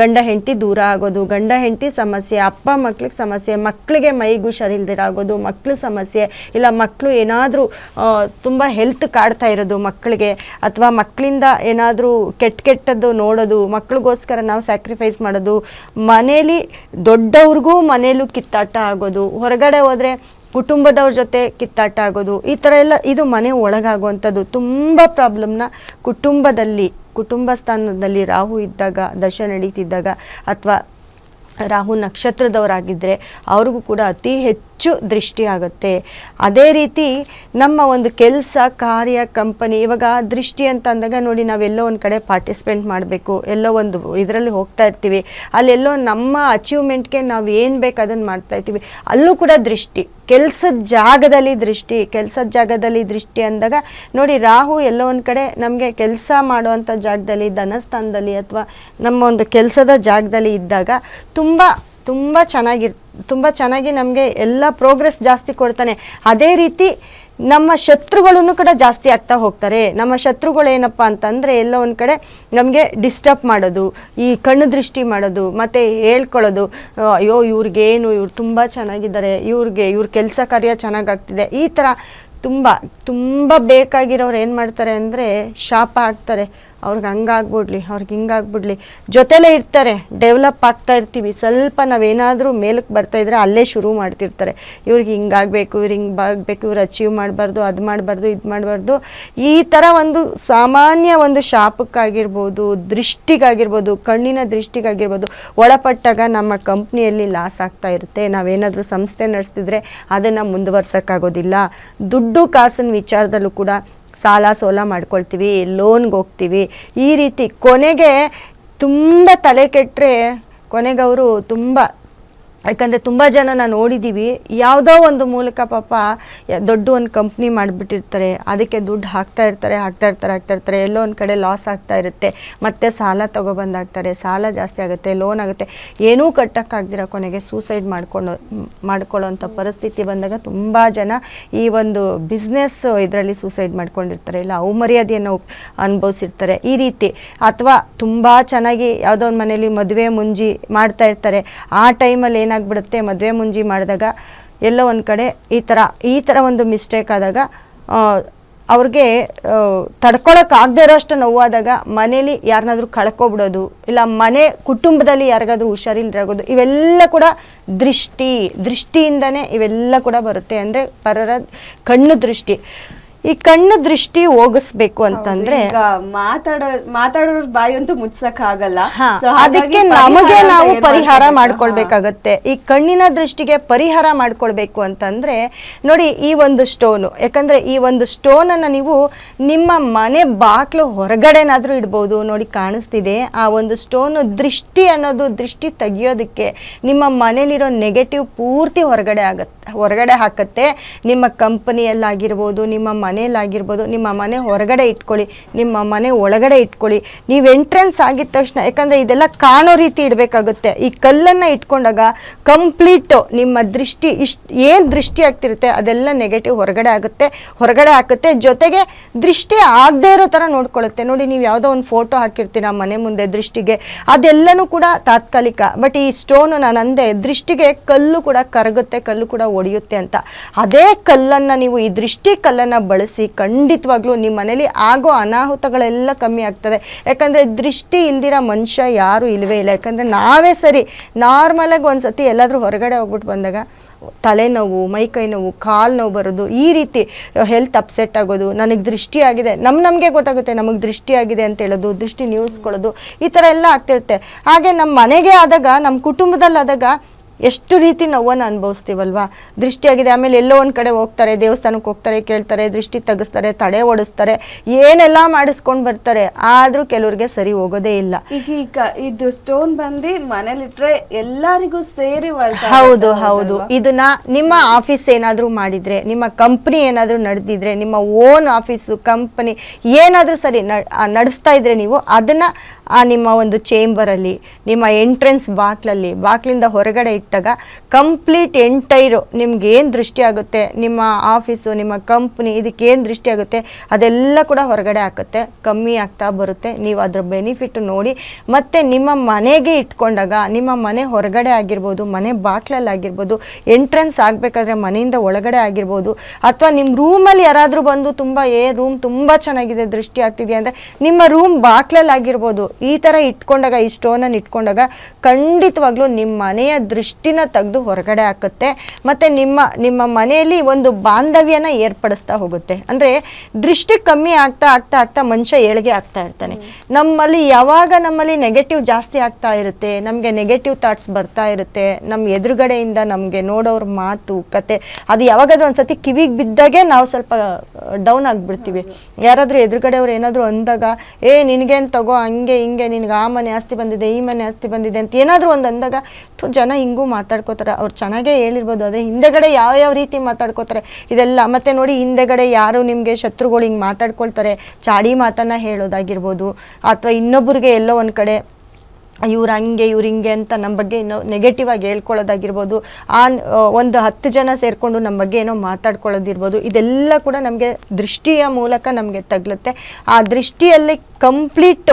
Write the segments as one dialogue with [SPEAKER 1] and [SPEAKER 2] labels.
[SPEAKER 1] ಗಂಡ ಹೆಂಡತಿ ದೂರ ಆಗೋದು, ಗಂಡ ಹೆಂಡತಿ ಸಮಸ್ಯೆ, ಅಪ್ಪ ಮಕ್ಳಿಗೆ ಸಮಸ್ಯೆ, ಮಕ್ಕಳಿಗೆ ಮೈಗೂ ಹುಷಾರಿಲ್ದಿರ ಆಗೋದು, ಮಕ್ಕಳು ಸಮಸ್ಯೆ, ಇಲ್ಲ ಮಕ್ಕಳು ಏನಾದರೂ ತುಂಬ ಹೆಲ್ತ್ ಕಾಡ್ತಾ ಇರೋದು ಮಕ್ಕಳಿಗೆ, ಅಥವಾ ಮಕ್ಕಳಿಂದ ಏನಾದರೂ ಕೆಟ್ಟದ್ದು ನೋಡೋದು, ಮಕ್ಕಳಿಗೋಸ್ಕರ ನಾವು ಸ್ಯಾಕ್ರಿಫೈಸ್ ಮಾಡೋದು, ಮನೇಲಿ ದೊಡ್ಡವ್ರಿಗೂ ಮನೇಲೂ ಕಿತ್ತಾಟ ಆಗೋದು, ಹೊರಗಡೆ ಹೋದರೆ ಕುಟುಂಬದವ್ರ ಜೊತೆ ಕಿತ್ತಾಟ ಆಗೋದು, ಈ ಥರ ಎಲ್ಲ ಇದು ಮನೆ ಒಳಗಾಗುವಂಥದ್ದು ತುಂಬ ಪ್ರಾಬ್ಲಮ್ನ ಕುಟುಂಬ ಸ್ಥಾನದಲ್ಲಿ ರಾಹು ಇದ್ದಾಗ, ದಶೆ ನಡೀತಿದ್ದಾಗ, ಅಥವಾ ರಾಹು ನಕ್ಷತ್ರದವರಾಗಿದ್ದರೆ ಅವ್ರಿಗೂ ಕೂಡ ಅತಿ ಹೆಚ್ಚು ದೃಷ್ಟಿ ಆಗುತ್ತೆ. ಅದೇ ರೀತಿ ನಮ್ಮ ಒಂದು ಕೆಲಸ ಕಾರ್ಯ ಕಂಪನಿ, ಇವಾಗ ದೃಷ್ಟಿ ಅಂತ ಅಂದಾಗ ನೋಡಿ, ನಾವೆಲ್ಲೋ ಒಂದು ಕಡೆ ಪಾರ್ಟಿಸಿಪೇಟ್ ಮಾಡಬೇಕು, ಎಲ್ಲೋ ಒಂದು ಇದರಲ್ಲಿ ಹೋಗ್ತಾ ಇರ್ತೀವಿ, ಅಲ್ಲೆಲ್ಲೋ ನಮ್ಮ ಅಚೀವ್ಮೆಂಟ್ಗೆ ನಾವು ಏನು ಬೇಕು ಅದನ್ನು ಮಾಡ್ತಾ ಇರ್ತೀವಿ, ಅಲ್ಲೂ ಕೂಡ ದೃಷ್ಟಿ. ಕೆಲಸದ ಜಾಗದಲ್ಲಿ ದೃಷ್ಟಿ ಅಂದಾಗ ನೋಡಿ, ರಾಹು ಎಲ್ಲೋ ಒಂದು ಕಡೆ ನಮಗೆ ಕೆಲಸ ಮಾಡುವಂಥ ಜಾಗದಲ್ಲಿ, ಧನಸ್ಥಾನದಲ್ಲಿ ಅಥವಾ ನಮ್ಮ ಒಂದು ಕೆಲಸದ ಜಾಗದಲ್ಲಿ ಇದ್ದಾಗ ತುಂಬ ಚೆನ್ನಾಗಿ ನಮಗೆ ಎಲ್ಲ ಪ್ರೋಗ್ರೆಸ್ ಜಾಸ್ತಿ ಕೊಡ್ತಾನೆ. ಅದೇ ರೀತಿ ನಮ್ಮ ಶತ್ರುಗಳನ್ನು ಕೂಡ ಜಾಸ್ತಿ ಆಗ್ತಾ ಹೋಗ್ತಾರೆ. ನಮ್ಮ ಶತ್ರುಗಳು ಏನಪ್ಪ ಅಂತಂದರೆ ಎಲ್ಲೋ ಒಂದು ಕಡೆ ನಮಗೆ ಡಿಸ್ಟರ್ಬ್ ಮಾಡೋದು, ಈ ಕಣ್ಣು ದೃಷ್ಟಿ ಮಾಡೋದು, ಮತ್ತು ಹೇಳ್ಕೊಳ್ಳೋದು, ಅಯ್ಯೋ ಇವ್ರಿಗೇನು, ಇವ್ರು ತುಂಬ ಚೆನ್ನಾಗಿದ್ದಾರೆ, ಇವ್ರ ಕೆಲಸ ಕಾರ್ಯ ಚೆನ್ನಾಗಾಗ್ತಿದೆ, ಈ ಥರ ತುಂಬ ಬೇಕಾಗಿರೋರು ಏನು ಮಾಡ್ತಾರೆ ಅಂದರೆ ಶಾಪ ಹಾಕ್ತಾರೆ. ಅವ್ರಿಗೆ ಹಂಗಾಗ್ಬಿಡ್ಲಿ, ಅವ್ರಿಗೆ ಹಿಂಗಾಗ್ಬಿಡ್ಲಿ, ಜೊತೆಲೇ ಇರ್ತಾರೆ, ಡೆವಲಪ್ ಆಗ್ತಾ ಇರ್ತೀವಿ, ಸ್ವಲ್ಪ ನಾವೇನಾದರೂ ಮೇಲಕ್ಕೆ ಬರ್ತಾಯಿದ್ರೆ ಅಲ್ಲೇ ಶುರು ಮಾಡ್ತಿರ್ತಾರೆ. ಇವ್ರಿಗೆ ಹಿಂಗಾಗಬೇಕು, ಇವ್ರು ಅಚೀವ್ ಮಾಡಬಾರ್ದು, ಅದು ಮಾಡಬಾರ್ದು, ಇದು ಮಾಡಬಾರ್ದು, ಈ ಥರ ಒಂದು ಸಾಮಾನ್ಯ ಒಂದು ಶಾಪಕ್ಕಾಗಿರ್ಬೋದು, ದೃಷ್ಟಿಗಾಗಿರ್ಬೋದು, ಕಣ್ಣಿನ ದೃಷ್ಟಿಗಾಗಿರ್ಬೋದು ಒಳಪಟ್ಟಾಗ ನಮ್ಮ ಕಂಪ್ನಿಯಲ್ಲಿ ಲಾಸ್ ಆಗ್ತಾ ಇರುತ್ತೆ. ನಾವೇನಾದರೂ ಸಂಸ್ಥೆ ನಡೆಸ್ತಿದ್ರೆ ಅದನ್ನು ಮುಂದುವರ್ಸೋಕ್ಕಾಗೋದಿಲ್ಲ. ದುಡ್ಡು ಕಾಸಿನ ವಿಚಾರದಲ್ಲೂ ಕೂಡ ಸಾಲ ಸೋಲ ಮಾಡ್ಕೊಳ್ತೀವಿ, ಲೋನ್ಗೆ ಹೋಗ್ತೀವಿ, ಈ ರೀತಿ ಕೊನೆಗೆ ತುಂಬ ತಲೆ ಕೆಟ್ಟರೆ ಕೊನೆಗೆ ಅವರು ಯಾಕಂದರೆ ತುಂಬ ಜನ ನೋಡಿದ್ದೀವಿ, ಯಾವುದೋ ಒಂದು ಮೂಲಕ ಪಾಪ ದೊಡ್ಡ ಒಂದು ಕಂಪ್ನಿ ಮಾಡಿಬಿಟ್ಟಿರ್ತಾರೆ, ಅದಕ್ಕೆ ದುಡ್ಡು ಹಾಕ್ತಾ ಇರ್ತಾರೆ, ಎಲ್ಲೋ ಒಂದು ಕಡೆ ಲಾಸ್ ಆಗ್ತಾ ಇರುತ್ತೆ, ಮತ್ತೆ ಸಾಲ ತೊಗೊಬಂದಾಗ್ತಾರೆ, ಸಾಲ ಜಾಸ್ತಿ ಆಗುತ್ತೆ, ಲೋನ್ ಆಗುತ್ತೆ, ಏನೂ ಕಟ್ಟೋಕ್ಕಾಗ್ದಿರ ಕೊನೆಗೆ ಸೂಸೈಡ್ ಮಾಡ್ಕೊಳ್ಳೋಂಥ ಪರಿಸ್ಥಿತಿ ಬಂದಾಗ ತುಂಬ ಜನ ಈ ಒಂದು ಬಿಸ್ನೆಸ್ ಇದರಲ್ಲಿ ಸೂಸೈಡ್ ಮಾಡ್ಕೊಂಡಿರ್ತಾರೆ, ಇಲ್ಲ ಅವಮರ್ಯಾದೆಯನ್ನು ಅನುಭವಿಸಿರ್ತಾರೆ, ಈ ರೀತಿ. ಅಥವಾ ತುಂಬ ಚೆನ್ನಾಗಿ ಯಾವುದೋ ಒಂದು ಮನೇಲಿ ಮದುವೆ ಮುಂಜಿ ಮಾಡ್ತಾ ಇರ್ತಾರೆ, ಆ ಟೈಮಲ್ಲಿ ಏನಾಗ್ಬಿಡುತ್ತೆ, ಮದುವೆ ಮುಂಜಿ ಮಾಡಿದಾಗ ಎಲ್ಲೋ ಒಂದು ಕಡೆ ಈ ಥರ ಒಂದು ಮಿಸ್ಟೇಕ್ ಆದಾಗ ಅವ್ರಿಗೆ ತಡ್ಕೊಳಕ್ಕಾಗದೇ ಇರೋ ಅಷ್ಟು ನೋವಾದಾಗ ಮನೇಲಿ ಯಾರನ್ನಾದ್ರೂ ಕಳ್ಕೊಬಿಡೋದು, ಇಲ್ಲ ಕುಟುಂಬದಲ್ಲಿ ಯಾರಿಗಾದ್ರೂ ಹುಷಾರಿಲ್ದಾಗೋದು, ಇವೆಲ್ಲ ಕೂಡ ದೃಷ್ಟಿಯಿಂದನೇ ಇವೆಲ್ಲ ಕೂಡ ಬರುತ್ತೆ. ಅಂದರೆ ಪರರ ಕಣ್ಣು ದೃಷ್ಟಿ. ಈ ಕಣ್ಣು ದೃಷ್ಟಿ ಹೋಗಿಸ್ಬೇಕು ಅಂತಂದ್ರೆ
[SPEAKER 2] ಮಾತಾಡೋರ್ ಬಾಯಿ ಅಂತೂ ಮುಚ್ಚಕ್ ಆಗಲ್ಲ,
[SPEAKER 1] ಅದಕ್ಕೆ ನಮಗೆ ನಾವು ಪರಿಹಾರ ಮಾಡ್ಕೊಳ್ಬೇಕಾಗತ್ತೆ. ಈ ಕಣ್ಣಿನ ದೃಷ್ಟಿಗೆ ಪರಿಹಾರ ಮಾಡ್ಕೊಳ್ಬೇಕು ಅಂತಂದ್ರೆ ನೋಡಿ, ಈ ಒಂದು ಸ್ಟೋನು, ಯಾಕಂದ್ರೆ ಈ ಒಂದು ಸ್ಟೋನ್ ಅನ್ನ ನೀವು ನಿಮ್ಮ ಮನೆ ಬಾಕ್ಲು ಹೊರಗಡೆನಾದ್ರೂ ಇಡ್ಬೋದು. ನೋಡಿ ಕಾಣಿಸ್ತಿದೆ, ಆ ಒಂದು ಸ್ಟೋನ್ ದೃಷ್ಟಿ ಅನ್ನೋದು, ದೃಷ್ಟಿ ತೆಗಿಯೋದಕ್ಕೆ ನಿಮ್ಮ ಮನೇಲಿರೋ ನೆಗೆಟಿವ್ ಪೂರ್ತಿ ಹೊರಗಡೆ ಹಾಕತ್ತೆ. ನಿಮ್ಮ ಕಂಪನಿಯಲ್ಲಾಗಿರ್ಬೋದು, ನಿಮ್ಮ ಮನೆಯಲ್ಲಾಗಿರ್ಬೋದು, ನಿಮ್ಮ ಮನೆ ಹೊರಗಡೆ ಇಟ್ಕೊಳ್ಳಿ, ನಿಮ್ಮ ಮನೆ ಒಳಗಡೆ ಇಟ್ಕೊಳ್ಳಿ. ನೀವು ಎಂಟ್ರೆನ್ಸ್ ಆಗಿದ ತಕ್ಷಣ, ಯಾಕಂದರೆ ಇದೆಲ್ಲ ಕಾಣೋ ರೀತಿ ಇಡಬೇಕಾಗುತ್ತೆ. ಈ ಕಲ್ಲನ್ನು ಇಟ್ಕೊಂಡಾಗ ಕಂಪ್ಲೀಟು ನಿಮ್ಮ ದೃಷ್ಟಿ ಏನು ದೃಷ್ಟಿ ಆಗ್ತಿರುತ್ತೆ ಅದೆಲ್ಲ ನೆಗೆಟಿವ್ ಹೊರಗಡೆ ಹಾಕುತ್ತೆ. ಜೊತೆಗೆ ದೃಷ್ಟಿ ಆಗದೆ ಇರೋ ಥರ ನೋಡ್ಕೊಳ್ಳುತ್ತೆ. ನೋಡಿ, ನೀವು ಯಾವುದೋ ಒಂದು ಫೋಟೋ ಹಾಕಿರ್ತೀರ ಮನೆ ಮುಂದೆ ದೃಷ್ಟಿಗೆ, ಅದೆಲ್ಲನೂ ಕೂಡ ತಾತ್ಕಾಲಿಕ. ಬಟ್ ಈ ಸ್ಟೋನು ನಾನು ಅಂದೆ, ದೃಷ್ಟಿಗೆ ಕಲ್ಲು ಕೂಡ ಕರಗುತ್ತೆ, ಕಲ್ಲು ಕೂಡ ಒಡೆಯುತ್ತೆ ಅಂತ. ಅದೇ ಕಲ್ಲನ್ನು ನೀವು, ಈ ದೃಷ್ಟಿ ಕಲ್ಲನ್ನು ಬಳಸಿ ಖಂಡಿತವಾಗ್ಲೂ ನಿಮ್ಮ ಮನೇಲಿ ಆಗೋ ಅನಾಹುತಗಳೆಲ್ಲ ಕಮ್ಮಿ ಆಗ್ತದೆ. ಯಾಕಂದರೆ ದೃಷ್ಟಿ ಇಲ್ದಿರೋ ಮನುಷ್ಯ ಯಾರೂ ಇಲ್ಲವೇ ಇಲ್ಲ. ಯಾಕಂದರೆ ನಾವೇ ಸರಿ ನಾರ್ಮಲಾಗಿ ಒಂದು ಸತಿ ಎಲ್ಲಾದರೂ ಹೊರಗಡೆ ಹೋಗ್ಬಿಟ್ಟು ಬಂದಾಗ ತಲೆನೋವು, ಮೈಕೈ ನೋವು, ಕಾಲು ನೋವು ಬರೋದು, ಈ ರೀತಿ ಹೆಲ್ತ್ ಅಪ್ಸೆಟ್ ಆಗೋದು, ನನಗೆ ದೃಷ್ಟಿ ಆಗಿದೆ, ನಮಗೆ ಗೊತ್ತಾಗುತ್ತೆ ನಮಗೆ ದೃಷ್ಟಿ ಆಗಿದೆ ಅಂತ ಹೇಳೋದು, ದೃಷ್ಟಿ ನ್ಯೂಸ್ಕೊಳ್ಳೋದು, ಈ ಥರ ಎಲ್ಲ ಆಗ್ತಿರುತ್ತೆ. ಹಾಗೆ ನಮ್ಮ ಮನೆಗೆ ಆದಾಗ, ನಮ್ಮ ಕುಟುಂಬದಲ್ಲಾದಾಗ ಎಷ್ಟು ರೀತಿ ನೋವನ್ನು ಅನುಭವಿಸ್ತೀವಲ್ವಾ. ದೃಷ್ಟಿಯಾಗಿದೆ, ಆಮೇಲೆ ಎಲ್ಲೋ ಒಂದು ಕಡೆ ಹೋಗ್ತಾರೆ, ದೇವಸ್ಥಾನಕ್ಕೆ ಹೋಗ್ತಾರೆ, ಕೇಳ್ತಾರೆ, ದೃಷ್ಟಿ ತೆಗಿಸ್ತಾರೆ, ತಡೆ ಓಡಿಸ್ತಾರೆ, ಏನೆಲ್ಲ ಮಾಡಿಸ್ಕೊಂಡು ಬರ್ತಾರೆ, ಆದರೂ ಕೆಲವ್ರಿಗೆ ಸರಿ ಹೋಗೋದೇ ಇಲ್ಲ.
[SPEAKER 2] ಈಗ ಇದು ಸ್ಟೋನ್ ಬಂದು ಮನೇಲಿಟ್ರೆ ಎಲ್ಲರಿಗೂ ಸೇರಿ
[SPEAKER 1] ಹೌದು. ಇದನ್ನ ನಿಮ್ಮ ಆಫೀಸ್ ಏನಾದರೂ ಮಾಡಿದ್ರೆ, ನಿಮ್ಮ ಕಂಪ್ನಿ ಏನಾದರೂ ನಡೆದಿದ್ರೆ, ನಿಮ್ಮ ಓನ್ ಆಫೀಸು ಕಂಪನಿ ಏನಾದರೂ ಸರಿ ನಡೆಸ್ತಾ ಇದ್ರೆ, ನೀವು ಅದನ್ನ ನಿಮ್ಮ ಒಂದು ಚೇಂಬರಲ್ಲಿ, ನಿಮ್ಮ ಎಂಟ್ರೆನ್ಸ್ ಬಾಕ್ಲಿಂದ ಹೊರಗಡೆ ಇಟ್ಟು ಇಟ್ಟಾಗ ಕಂಪ್ಲೀಟ್ ಎಂಟೈರು ನಿಮ್ಗೆ ಏನು ದೃಷ್ಟಿ ಆಗುತ್ತೆ, ನಿಮ್ಮ ಆಫೀಸು, ನಿಮ್ಮ ಕಂಪ್ನಿ, ಇದಕ್ಕೆ ಏನು ದೃಷ್ಟಿ ಆಗುತ್ತೆ ಅದೆಲ್ಲ ಕೂಡ ಹೊರಗಡೆ ಹಾಕುತ್ತೆ, ಕಮ್ಮಿ ಆಗ್ತಾ ಬರುತ್ತೆ. ನೀವು ಅದ್ರ ಬೆನಿಫಿಟ್ ನೋಡಿ ಮತ್ತು ನಿಮ್ಮ ಮನೆಗೆ ಇಟ್ಕೊಂಡಾಗ, ನಿಮ್ಮ ಮನೆ ಹೊರಗಡೆ ಆಗಿರ್ಬೋದು, ಮನೆ ಬಾಕ್ಲಲ್ಲಿ ಆಗಿರ್ಬೋದು, ಎಂಟ್ರೆನ್ಸ್ ಆಗಬೇಕಾದ್ರೆ ಮನೆಯಿಂದ ಒಳಗಡೆ ಆಗಿರ್ಬೋದು, ಅಥವಾ ನಿಮ್ಮ ರೂಮಲ್ಲಿ ಯಾರಾದರೂ ಬಂದು ತುಂಬ ರೂಮ್ ತುಂಬ ಚೆನ್ನಾಗಿದೆ ದೃಷ್ಟಿ ಆಗ್ತಿದೆ ಅಂದರೆ ನಿಮ್ಮ ರೂಮ್ ಬಾಕ್ಲಲ್ಲಿ ಆಗಿರ್ಬೋದು, ಈ ಥರ ಇಟ್ಕೊಂಡಾಗ, ಈ ಸ್ಟೋನನ್ನು ಇಟ್ಕೊಂಡಾಗ ಖಂಡಿತವಾಗ್ಲೂ ನಿಮ್ಮ ಮನೆಯ ದೃಷ್ಟಿನ ತೆಗೆದು ಹೊರಗಡೆ ಹಾಕುತ್ತೆ. ಮತ್ತು ನಿಮ್ಮ ಮನೆಯಲ್ಲಿ ಒಂದು ಬಾಂಧವ್ಯನ ಏರ್ಪಡಿಸ್ತಾ ಹೋಗುತ್ತೆ. ಅಂದರೆ ದೃಷ್ಟಿ ಕಮ್ಮಿ ಆಗ್ತಾ ಆಗ್ತಾ ಆಗ್ತಾ ಮನುಷ್ಯ ಏಳಿಗೆ ಆಗ್ತಾ ಇರ್ತಾನೆ. ನಮ್ಮಲ್ಲಿ ನೆಗೆಟಿವ್ ಜಾಸ್ತಿ ಆಗ್ತಾ ಇರುತ್ತೆ, ನಮಗೆ ನೆಗೆಟಿವ್ ಥಾಟ್ಸ್ ಬರ್ತಾ ಇರುತ್ತೆ, ನಮ್ಮ ಎದುರುಗಡೆಯಿಂದ ನಮಗೆ ನೋಡೋರ ಮಾತು ಕತೆ ಅದು ಯಾವಾಗಾದ್ರೂ ಒಂದ್ಸತಿ ಕಿವಿಗೆ ಬಿದ್ದಾಗೆ ನಾವು ಸ್ವಲ್ಪ ಡೌನ್ ಆಗಿಬಿಡ್ತೀವಿ. ಯಾರಾದರೂ ಎದುರುಗಡೆಯವ್ರು ಏನಾದರೂ ಅಂದಾಗ ನಿನಗೇನು ತಗೋ, ಹಂಗೆ ಹಿಂಗೆ, ನಿನಗೆ ಆ ಮನೆ ಆಸ್ತಿ ಬಂದಿದೆ, ಈ ಮನೆ ಆಸ್ತಿ ಬಂದಿದೆ ಅಂತ ಏನಾದರೂ ಒಂದು ಅಂದಾಗ ಜನ ಹಿಂಗೂ ಮಾತಾಡ್ಕೋತಾರೆ. ಅವ್ರು ಚೆನ್ನಾಗೇ ಹೇಳಿರ್ಬೋದು, ಆದರೆ ಹಿಂದೆಗಡೆ ಯಾವ ರೀತಿ ಮಾತಾಡ್ಕೋತಾರೆ ಇದೆಲ್ಲ. ಮತ್ತು ನೋಡಿ, ಹಿಂದೆಗಡೆ ಯಾರು ನಿಮಗೆ ಶತ್ರುಗಳು ಹಿಂಗೆ ಮಾತಾಡ್ಕೊಳ್ತಾರೆ, ಚಾಡಿ ಮಾತನ್ನು ಹೇಳೋದಾಗಿರ್ಬೋದು, ಅಥವಾ ಇನ್ನೊಬ್ಬರಿಗೆ ಎಲ್ಲೋ ಒಂದು ಕಡೆ ಇವ್ರು ಹಂಗೆ ಇವ್ರು ಹಿಂಗೆ ಅಂತ ನಮ್ಮ ಬಗ್ಗೆ ಏನೋ ನೆಗೆಟಿವ್ ಆಗಿ ಹೇಳ್ಕೊಳ್ಳೋದಾಗಿರ್ಬೋದು, ಒಂದು 10 ಜನ ಸೇರಿಕೊಂಡು ನಮ್ಮ ಬಗ್ಗೆ ಏನೋ ಮಾತಾಡ್ಕೊಳ್ಳೋದಿರ್ಬೋದು, ಇದೆಲ್ಲ ಕೂಡ ನಮಗೆ ದೃಷ್ಟಿಯ ಮೂಲಕ ನಮಗೆ ತಗಲುತ್ತೆ. ಆ ದೃಷ್ಟಿಯಲ್ಲಿ ಕಂಪ್ಲೀಟ್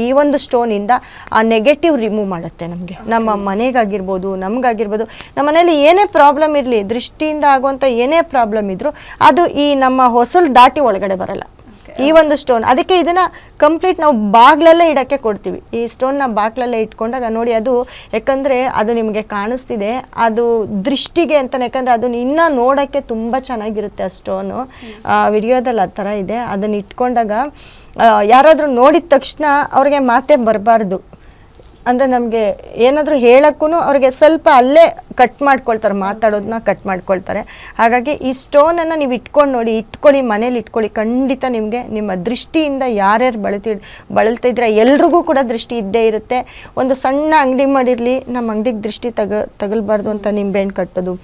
[SPEAKER 1] ಈ ಒಂದು ಸ್ಟೋನಿಂದ ಆ ನೆಗೆಟಿವ್ ರಿಮೂವ್ ಮಾಡುತ್ತೆ ನಮಗೆ. ನಮ್ಮ ಮನೆಗಾಗಿರ್ಬೋದು, ನಮಗಾಗಿರ್ಬೋದು, ನಮ್ಮ ಮನೇಲಿ ಏನೇ ಪ್ರಾಬ್ಲಮ್ ಇರಲಿ, ದೃಷ್ಟಿಯಿಂದ ಆಗುವಂಥ ಏನೇ ಪ್ರಾಬ್ಲಮ್ ಇದ್ದರೂ ಅದು ಈ ನಮ್ಮ ಹೊಸಲು ದಾಟಿ ಒಳಗಡೆ ಬರಲ್ಲ ಈ ಒಂದು ಸ್ಟೋನ್. ಅದಕ್ಕೆ ಇದನ್ನು ಕಂಪ್ಲೀಟ್ ನಾವು ಬಾಗ್ಲಲ್ಲೇ ಇಡೋಕ್ಕೆ ಕೊಡ್ತೀವಿ. ಈ ಸ್ಟೋನ್ನ ಬಾಗ್ಲಲ್ಲೇ ಇಟ್ಕೊಂಡಾಗ ನೋಡಿ, ಅದು ಯಾಕಂದರೆ ಅದು ನಿಮಗೆ ಕಾಣಿಸ್ತಿದೆ, ಅದು ದೃಷ್ಟಿಗೆ ಅಂತಲೇ, ಯಾಕಂದರೆ ಅದನ್ನು ಇನ್ನೂ ನೋಡೋಕ್ಕೆ ತುಂಬ ಚೆನ್ನಾಗಿರುತ್ತೆ ಆ ಸ್ಟೋನು. ವಿಡಿಯೋದಲ್ಲಿ ಆ ಥರ ಇದೆ. ಅದನ್ನು ಇಟ್ಕೊಂಡಾಗ ಯಾರಾದರೂ ನೋಡಿದ ತಕ್ಷಣ ಅವ್ರಿಗೆ ಮಾತೇ ಬರಬಾರ್ದು. ಅಂದರೆ ನಮಗೆ ಏನಾದರೂ ಹೇಳೋಕ್ಕೂ ಅವ್ರಿಗೆ ಸ್ವಲ್ಪ ಅಲ್ಲೇ ಕಟ್ ಮಾಡ್ಕೊಳ್ತಾರೆ, ಮಾತಾಡೋದನ್ನ ಕಟ್ ಮಾಡ್ಕೊಳ್ತಾರೆ. ಹಾಗಾಗಿ ಈ ಸ್ಟೋನನ್ನು ನೀವು ಇಟ್ಕೊಂಡು ನೋಡಿ, ಇಟ್ಕೊಳ್ಳಿ, ಮನೇಲಿ ಇಟ್ಕೊಳ್ಳಿ. ಖಂಡಿತ ನಿಮಗೆ ನಿಮ್ಮ ದೃಷ್ಟಿಯಿಂದ ಯಾರ್ಯಾರು ಬಳಲ್ತಾ ಇದ್ರೆ ಎಲ್ರಿಗೂ ಕೂಡ ದೃಷ್ಟಿ ಇದ್ದೇ ಇರುತ್ತೆ. ಒಂದು ಸಣ್ಣ ಅಂಗಡಿ ಮಾಡಿರಲಿ, ನಮ್ಮ ಅಂಗಡಿಗೆ ದೃಷ್ಟಿ ತಗಲ್ಬಾರ್ದು ಅಂತ ನಿಂಬೆಹಣ್ಣು ಕಟ್ಟೋದು,